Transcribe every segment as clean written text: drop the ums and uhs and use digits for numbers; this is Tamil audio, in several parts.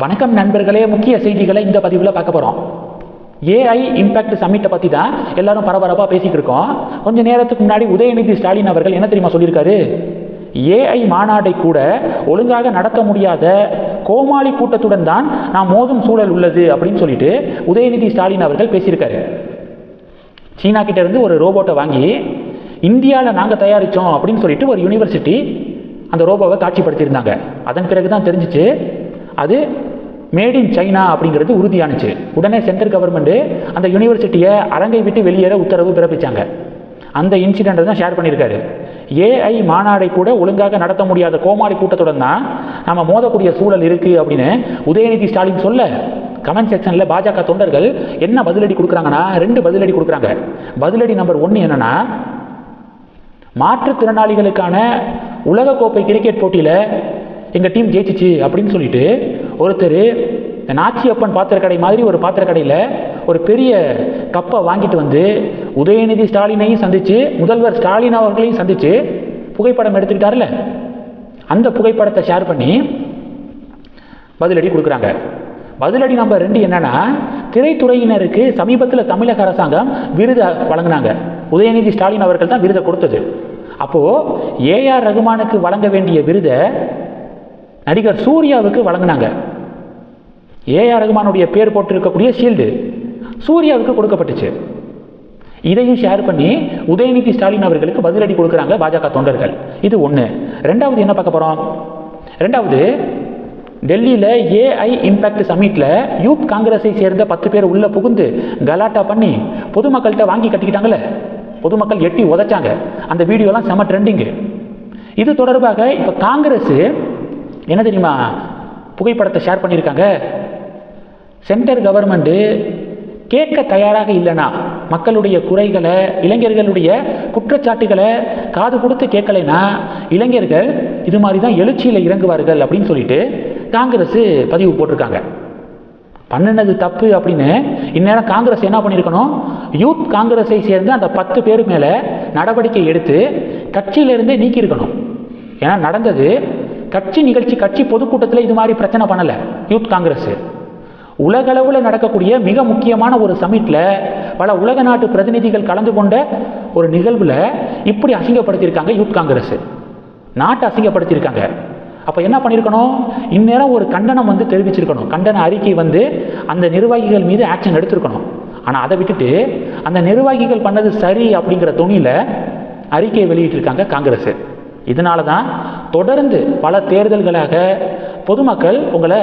வணக்கம் நண்பர்களே, முக்கிய செய்திகளை இந்த பதிவில் பார்க்க போகிறோம். ஏஐ இம்பாக்ட் சம்மிட்டை பற்றி தான் எல்லாரும் பரபரப்பாக பேசிக்கிட்டு இருக்கோம். கொஞ்சம் நேரத்துக்கு முன்னாடி உதயநிதி ஸ்டாலின் அவர்கள் என்ன தெரியுமா சொல்லியிருக்காரு? ஏஐ மாநாட்டை கூட ஒழுங்காக நடத்த முடியாத கோமாளி கூட்டத்துடன் தான் நாம் மோதும் சூழல் உள்ளது அப்படின்னு சொல்லிட்டு உதயநிதி ஸ்டாலின் அவர்கள் பேசியிருக்காரு. சீனா கிட்ட இருந்து ஒரு ரோபோட்டை வாங்கி இந்தியாவில் நாங்கள் தயாரித்தோம் அப்படின்னு சொல்லிட்டு ஒரு யூனிவர்சிட்டி அந்த ரோபோவை காட்சிப்படுத்தியிருந்தாங்க. அதன் பிறகு தான் தெரிஞ்சிச்சு அது மேட் இன் சைனா அப்படிங்கிறது உறுதியானுச்சு. உடனே சென்ட்ரல் கவர்மெண்ட்டு அந்த யூனிவர்சிட்டியை அரங்கை விட்டு வெளியேற உத்தரவு பிறப்பிச்சாங்க. அந்த இன்சிடென்ட்டை தான் ஷேர் பண்ணியிருக்காரு. ஏஐ மாநாடை கூட ஒழுங்காக நடத்த முடியாத கோமாளி கூட்டத்துடன் தான் நம்ம மோதக்கூடிய சூழல் இருக்குது அப்படின்னு உதயநிதி ஸ்டாலின் சொல்ல, கமெண்ட் செக்ஷனில் பாஜக தொண்டர்கள் என்ன பதிலடி கொடுக்குறாங்கன்னா 2 பதிலடி கொடுக்குறாங்க. பதிலடி நம்பர் 1 என்னன்னா, மாற்றுத்திறனாளிகளுக்கான உலகக்கோப்பை கிரிக்கெட் போட்டியில் எங்கள் டீம் ஜெயிச்சிச்சு அப்படின்னு சொல்லிட்டு ஒருத்தர் நாச்சியப்பன் பாத்திரக்கடை மாதிரி ஒரு பாத்திரக்கடையில் ஒரு பெரிய கப்பை வாங்கிட்டு வந்து உதயநிதி ஸ்டாலினையும் சந்தித்து முதல்வர் ஸ்டாலின் அவர்களையும் சந்தித்து புகைப்படம் எடுத்துக்கிட்டார்ல, அந்த புகைப்படத்தை ஷேர் பண்ணி பதிலடி கொடுக்குறாங்க. பதிலடி நம்பர் 2 என்னன்னா, திரைத்துறையினருக்கு சமீபத்தில் தமிழக அரசாங்கம் விருதை வழங்கினாங்க. உதயநிதி ஸ்டாலின் அவர்கள் தான் விருதை கொடுத்தது. அப்போது ஏஆர் ரகுமானுக்கு வழங்க வேண்டிய விருதை நடிகர் சூர்யாவுக்கு வழங்கினாங்க. ஏஆர் ரகுமானுடைய பேர் போட்டிருக்கக்கூடிய ஷீல்டு சூர்யாவுக்கு கொடுக்கப்பட்டுச்சு. இதையும் ஷேர் பண்ணி உதயநிதி ஸ்டாலின் அவர்களுக்கு பதிலடி கொடுக்குறாங்க பாஜக தொண்டர்கள். இது 1. 2வது என்ன பார்க்க போகிறோம்? 2வது, டெல்லியில் ஏஐ இம்பாக்ட் சம்மிட்டில் யூத் காங்கிரஸை சேர்ந்த 10 பேர் உள்ள புகுந்து கலாட்டா பண்ணி பொதுமக்கள்கிட்ட வாங்கி கட்டிக்கிட்டாங்களே, பொதுமக்கள் எட்டி உதைச்சாங்க. அந்த வீடியோலாம் செம ட்ரெண்டிங்கு. இது தொடர்பாக இப்போ காங்கிரஸ் என்ன தெரியுமா புகைப்படத்தை ஷேர் பண்ணியிருக்காங்க? சென்ட்ரல் கவர்மெண்ட்டு கேட்க தயாராக இல்லைனா, மக்களுடைய குறைகளை, இளைஞர்களுடைய குற்றச்சாட்டுகளை காது கொடுத்து கேட்கலைன்னா இளைஞர்கள் இது மாதிரி தான் எழுச்சியில் இறங்குவார்கள் அப்படின்னு சொல்லிட்டு காங்கிரஸ் பதிவு போட்டிருக்காங்க. பண்ணினது தப்பு அப்படின்னு இந்நேரம் காங்கிரஸ் என்ன பண்ணியிருக்கணும்? யூத் காங்கிரஸை சேர்ந்து அந்த 10 பேர் மேலே நடவடிக்கை எடுத்து கட்சியிலிருந்தே நீக்கியிருக்கணும். ஏன்னா நடந்தது கட்சி நிகழ்ச்சி, கட்சி பொதுக்கூட்டத்தில் இது மாதிரி பிரச்சனை பண்ணலை யூத் காங்கிரஸ். உலகளவில் நடக்கக்கூடிய மிக முக்கியமான ஒரு சமிட்டில் பல உலக நாட்டு பிரதிநிதிகள் கலந்து கொண்ட ஒரு நிகழ்வில் இப்படி அசிங்கப்படுத்தியிருக்காங்க யூத் காங்கிரஸ், நாட்டை அசிங்கப்படுத்தியிருக்காங்க. அப்போ என்ன பண்ணியிருக்கணும்? இந்நேரம் ஒரு கண்டனம் தெரிவிச்சிருக்கணும். கண்டன அறிக்கை அந்த நிர்வாகிகள் மீது ஆக்ஷன் எடுத்திருக்கணும். ஆனால் அதை விட்டுட்டு அந்த நிர்வாகிகள் பண்ணது சரி அப்படிங்கிற துணியில் அறிக்கையை வெளியிட்டிருக்காங்க காங்கிரஸ். இதனால தான் தொடர்ந்து பல தேர்தல்களாக பொதுமக்கள் உங்களை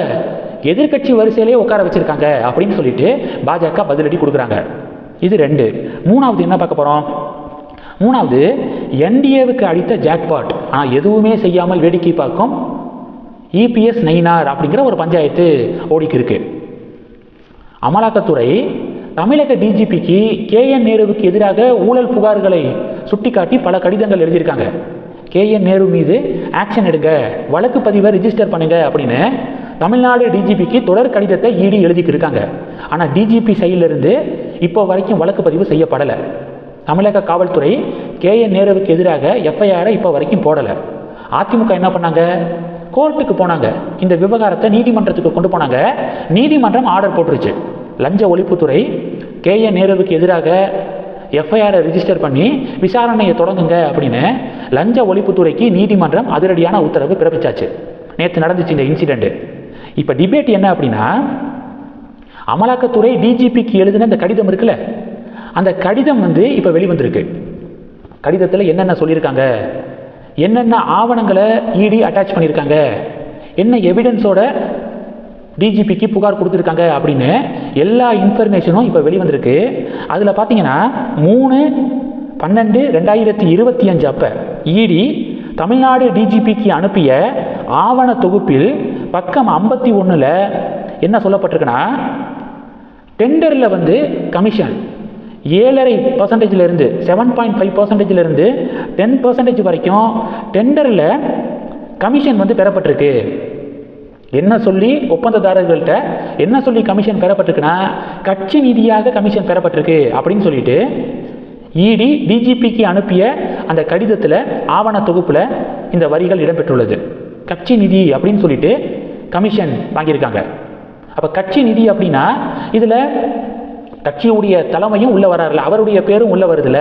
எதிர்கட்சி வரிசையிலே உட்கார வச்சிருக்காங்க அப்படின்னு சொல்லிட்டு பாஜக பதிலடி கொடுக்குறாங்க. இது 2. 3வது என்ன பார்க்க போகிறோம்? 3வது, என்டிஏவுக்கு அடித்த ஜாக்பாட் ஆனால் எதுவுமே செய்யாமல் வேடிக்கை பார்க்கும் இபிஎஸ் நயினார் அப்படிங்கிற ஒரு பஞ்சாயத்து ஓடிக்கு இருக்கு. அமலாக்கத்துறை தமிழக டிஜிபிக்கு கேஎன் நேருவுக்கு எதிராக ஊழல் புகார்களை சுட்டிக்காட்டி பல கடிதங்கள் எழுதியிருக்காங்க. கேஎன் நேரு மீது ஆக்ஷன் எடுங்க, வழக்கு பதிவை ரிஜிஸ்டர் பண்ணுங்க அப்படின்னு தமிழ்நாடு டிஜிபிக்கு தொடர் கடிதத்தை இடி எழுதிக்கு இருக்காங்க. ஆனால் டிஜிபி சைடிலிருந்து இப்போ வரைக்கும் வழக்கு பதிவு செய்யப்படலை. தமிழக காவல்துறை கேஎன் நேருவுக்கு எதிராக எஃப்ஐஆரை இப்போ வரைக்கும் போடலை. அதிமுக என்ன பண்ணாங்க? கோர்ட்டுக்கு போனாங்க. இந்த விவகாரத்தை நீதிமன்றத்துக்கு கொண்டு போனாங்க. நீதிமன்றம் ஆர்டர் போட்டுருச்சு. லஞ்ச ஒழிப்புத்துறை கேஎன் நேருவுக்கு எதிராக எஃப்ஐஆரை ரிஜிஸ்டர் பண்ணி விசாரணையை தொடங்குங்க அப்படின்னு லஞ்ச ஒழிப்புத்துறைக்கு நீதிமன்றம் அதிரடியான உத்தரவு பிறப்பிச்சாச்சு. நேற்று நடந்துச்சு இந்த இன்சிடென்ட். இப்போ டிபேட் என்ன அப்படின்னா, அமலாக்கத்துறை டிஜிபிக்கு எழுதின அந்த கடிதம் இருக்குல்ல, அந்த கடிதம் இப்போ வெளிவந்திருக்கு. கடிதத்தில் என்னென்ன சொல்லியிருக்காங்க, என்னென்ன ஆவணங்களை இடி அட்டாச் பண்ணியிருக்காங்க, என்ன எவிடன்ஸோட டிஜிபிக்கு புகார் கொடுத்துருக்காங்க அப்படின்னு எல்லா இன்ஃபர்மேஷனும் இப்போ வெளிவந்திருக்கு. அதில் பார்த்தீங்கன்னா 3/12/2025 அப்போ இடி தமிழ்நாடு டிஜிபிக்கு அனுப்பிய ஆவண தொகுப்பில் பக்கம் 51ல் என்ன சொல்லப்பட்டிருக்குன்னா, டெண்டரில் கமிஷன் 7.5% 7.5% 10% வரைக்கும் டெண்டரில் கமிஷன் பெறப்பட்டிருக்கு. என்ன சொல்லி ஒப்பந்ததாரர்கள்ட்ட என்ன சொல்லி கமிஷன் பெறப்பட்டிருக்குன்னா, கட்சி நிதியாக கமிஷன் பெறப்பட்டிருக்கு அப்படின்னு சொல்லிட்டு இடி டிஜிபிக்கு அனுப்பிய அந்த கடிதத்தில் ஆவண தொகுப்பில் இந்த வரிகள் இடம்பெற்றுள்ளது. கட்சி நிதி அப்படின்னு சொல்லிட்டு கமிஷன் வாங்கியிருக்காங்க. அப்போ கட்சி நிதி அப்படின்னா இதில் கட்சியுடைய தலைமையும் உள்ளே வராருல, அவருடைய பேரும் உள்ளே வருதுல.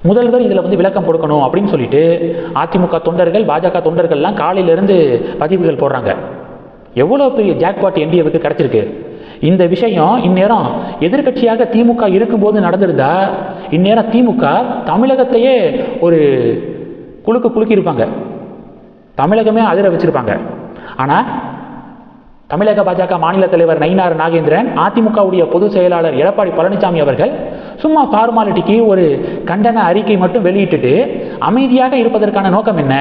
முதல்வர் இதில் வந்து விளக்கம் கொடுக்கணும் அப்படின்னு சொல்லிட்டு அதிமுக தொண்டர்கள், பாஜக தொண்டர்கள்லாம் காலையிலேருந்து பதிவுகள் போடுறாங்க. எவ்வளோ பெரிய ஜாக்பாட் என்டிஏவுக்கு கிடச்சிருக்கு. இந்த விஷயம் இந்நேரம் எதிர்கட்சியாக திமுக இருக்கும்போது நடந்திருந்தா இந்நேரம் திமுக தமிழகத்தையே ஒரு குலுக்கியிருப்பாங்க, தமிழகமே அதிர வச்சிருப்பாங்க. ஆனால் தமிழக பாஜக மாநில தலைவர் நயினார் நாகேந்திரன், அதிமுகவுடைய பொதுச் செயலாளர் எடப்பாடி பழனிசாமி அவர்கள் சும்மா ஃபார்மாலிட்டிக்கு ஒரு கண்டன அறிக்கை மட்டும் வெளியிட்டுட்டு அமைதியாக இருப்பதற்கான நோக்கம் என்ன?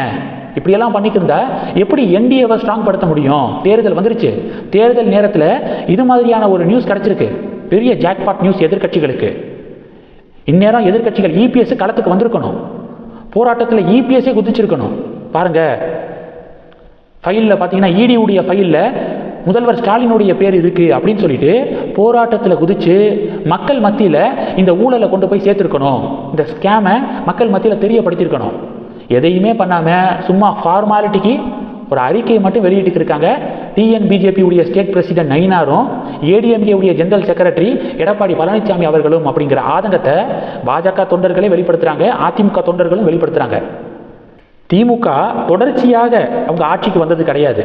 இப்படியெல்லாம் பண்ணிட்டு இருந்தா எப்படி என்டிஏவை ஸ்ட்ராங் படுத்த முடியும்? தேர்தல் வந்துருச்சு, தேர்தல் நேரத்தில் இது மாதிரியான ஒரு நியூஸ் கிடைச்சிருக்கு, பெரிய ஜாக்பாட் நியூஸ் எதிர்கட்சிகளுக்கு. இந்நேரம் எதிர்கட்சிகள் இபிஎஸ் களத்துக்கு வந்திருக்கணும், போராட்டத்தில் இபிஎஸ்ஸே குதிச்சிருக்கணும். பாருங்க, ஃபைலில் பார்த்தீங்கன்னா இடியுடைய ஃபைலில் முதல்வர் ஸ்டாலினுடைய பேர் இருக்குது அப்படின்னு சொல்லிட்டு போராட்டத்தில் குதித்து மக்கள் மத்தியில் இந்த ஊழலை கொண்டு போய் சேர்த்துருக்கணும், இந்த ஸ்கேமை மக்கள் மத்தியில் தெரியப்படுத்தியிருக்கணும். எதையுமே பண்ணாமல் சும்மா ஃபார்மாலிட்டிக்கு ஒரு அறிக்கையை மட்டும் வெளியிட்டு இருக்காங்க. டிஎன்பிஜேபியுடைய ஸ்டேட் பிரசிடென்ட் நயினாரும் ஏடிஎம்கேவுடைய ஜெனரல் செக்ரட்டரி எடப்பாடி பழனிசாமி அவர்களும் அப்படிங்கிற ஆதங்கத்தை பாஜக தொண்டர்களே வெளிப்படுத்துகிறாங்க, அதிமுக தொண்டர்களும் வெளிப்படுத்துகிறாங்க. திமுக தொடர்ச்சியாக அவங்க ஆட்சிக்கு வந்தது கிடையாது.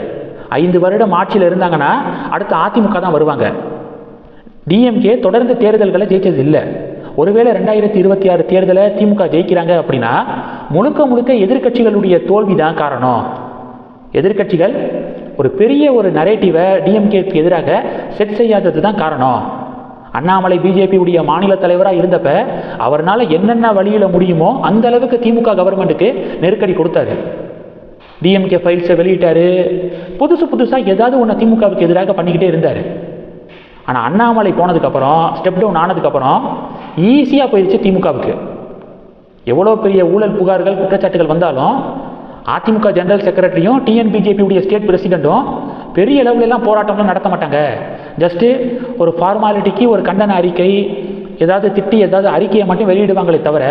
5 வருடம் ஆட்சியில் இருந்தாங்கன்னா அடுத்து அதிமுக தான் வருவாங்க. டிஎம்கே தொடர்ந்து தேர்தல்களை ஜெயிச்சது இல்லை. ஒருவேளை 2026 தேர்தலை திமுக ஜெயிக்கிறாங்க அப்படின்னா முழுக்க எதிர்கட்சிகளுடைய தோல்வி தான் காரணம். எதிர்கட்சிகள் ஒரு பெரிய ஒரு நரேட்டிவை டிஎம்கேக்கு எதிராக செட் செய்யாதது தான் காரணம். அண்ணாமலை பிஜேபியுடைய மாநில தலைவராக இருந்தப்ப அவரால் என்னென்ன வழியில் முடியுமோ அந்த அளவுக்கு திமுக கவர்மெண்ட்டுக்கு நெருக்கடி கொடுத்தாரு. டிஎம்கே ஃபைல்ஸை வெளியிட்டாரு, புதுசாக ஏதாவது ஒன்று திமுகவுக்கு எதிராக பண்ணிக்கிட்டே இருந்தார். ஆனால் அண்ணாமலை போனதுக்கப்புறம், ஸ்டெப் டவுன் ஆனதுக்கப்புறம் ஈஸியாக போயிடுச்சு திமுகவுக்கு. எவ்வளோ பெரிய ஊழல் புகார்கள் குற்றச்சாட்டுகள் வந்தாலும் அதிமுக ஜெனரல் செக்ரட்டரியும் டிஎன்பிஜேபியுடைய ஸ்டேட் பிரசிடென்ட்டும் பெரிய அளவுலலாம் போராட்டம்லாம் நடத்த மாட்டாங்க. ஜஸ்ட்டு ஒரு ஃபார்மாலிட்டிக்கு ஒரு கண்டன அறிக்கை, ஏதாவது திட்டி ஏதாவது அறிக்கையை மட்டும் வெளியிடுவாங்களே தவிர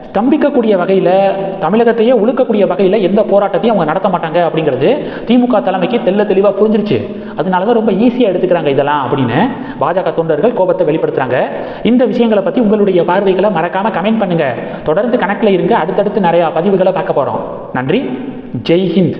ஸ்தம்பிக்கக்கூடிய வகையில், தமிழகத்தையே உழுக்கக்கூடிய வகையில் எந்த போராட்டத்தையும் அவங்க நடத்த மாட்டாங்க அப்படிங்கிறது திமுக தலைமைக்கு தெளிவாக புரிஞ்சிருச்சு. அதனால தான் ரொம்ப ஈஸியாக எடுத்துக்கிறாங்க இதெல்லாம் அப்படின்னு பாஜக தொண்டர்கள் கோபத்தை வெளிப்படுத்துகிறாங்க. இந்த விஷயங்களை பற்றி உங்களுடைய பார்வைகளை மறக்காமல் கமெண்ட் பண்ணுங்கள். தொடர்ந்து கணக்கில் இருங்க, அடுத்தடுத்து நிறையா பதிவுகளை பார்க்க போகிறோம். நன்றி, ஜெய் ஹிந்த்.